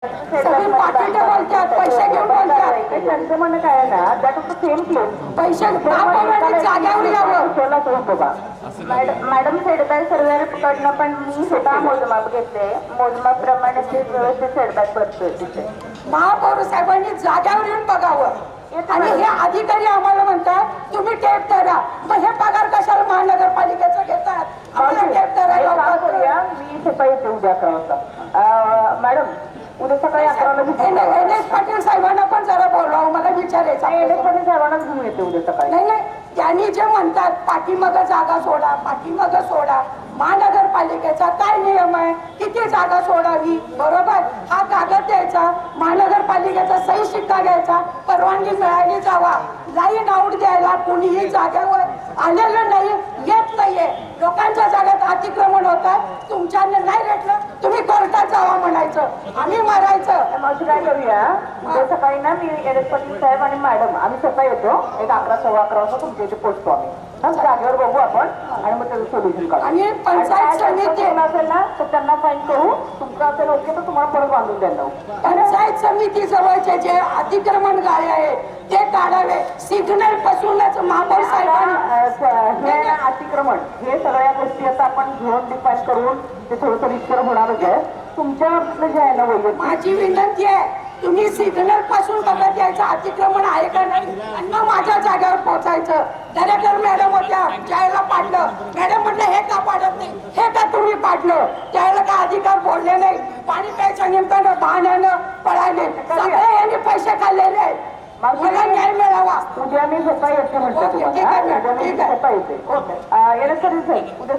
सगळी पाकिटे बोलतात, पैसे घेऊन बोलतात. त्यांचं म्हणणं काय आहे ना, दॅट ऑफ द सेम केस पैसे जाग्यावर यावं. मॅडम सेडबॅक सर्व्हेकडनं पण मी स्वतः मोजमाप घेतले, मोजमाप प्रमाणे ते व्यवस्थित सेडबॅक करतोय तिथे. महापौर साहेबांनी जाग्यावर येऊन बघावं. आणि हे अधिकारी आम्हाला म्हणतात तुम्ही टेप धरा, मग हे पगार कशाला महानगरपालिकेचा घेतात? आम्हाला टेप धरायला करूया. मी सकाळी येते उद्या 11 वाजता. मॅडम उद्या सकाळी 11ला एन.एस. पाटील साहेबांना पण जरा बोलवावं, मला विचारायचं. एन.एस. पाटील साहेबांनाच घेऊन येते उद्या सकाळी. नाही, त्यांनी जे म्हणतात पाठीमागं जागा सोडा, पाठीमागं सोडा, महानगरपालिकेचा काय नियम आहे, किती जागा सोडावी, बरोबर? हा कागद द्यायचा, महानगरपालिकेचा सही शिक्का घ्यायचा, परवानगी मिळाली जावा. लाईन आऊट द्यायला कुणीही जागेवर आलेलं नाही, येत नाहीये. लोकांच्या जागेत अतिक्रमण होतात, तुमच्याने नाही भेटलं तुम्ही कोर्टात जावा म्हणायचं, आम्ही मारायचं. मग काय करूया, उद्या सकाळी ना मी एन.एस. पाटील साहेब आणि मॅडम आम्ही स्वतः येतो. एक 11, सव्वा 11 वाजता तुमच्या इथे पोहोचतो आम्ही. जागेवर बघू आपण आणि मग त्याचं सोल्युशन काढू. आणि पंचायत समिती असेल ना तर त्यांना फाईन करू. तुमचं असेल ओके तर तुम्हाला परत बांधून द्यायला. पंचायत समिती जवळचे जे अतिक्रमण गाळे आहे ते काढावे. सिग्नल पासूनच महापौर साहेबांनी हे अतिक्रमण हे सगळ्या गोष्टी आता आपण झोन डिफाईन करून ते थोडंसं रिस्कर होणारच आहे. तुमच्या जे आहे ना वैयक्तिक माझी विनंती आहे, तुम्ही सिग्नल पासून बघत यायचं अतिक्रमण आहे का नाही आणि मग माझ्या जागेवर पोहोचायचं. डायरेक्टर मॅडम होत्या, ज्याला पाडलं मॅडम म्हटलं हे का पाडत नाही, हे का तुम्ही पाडलं, त्याला काय अधिकार बोलले नाही. पाणी प्यायच्या निमित्तानं बहाण्यानं पळाले, सगळे यांनी पैसे खाल्लेले आहेत. मला न्याय मिळावा. उद्या मी स्वतः येते म्हटलं. ठीक आहे, ठीक आहे. स्वतः येते. उद्या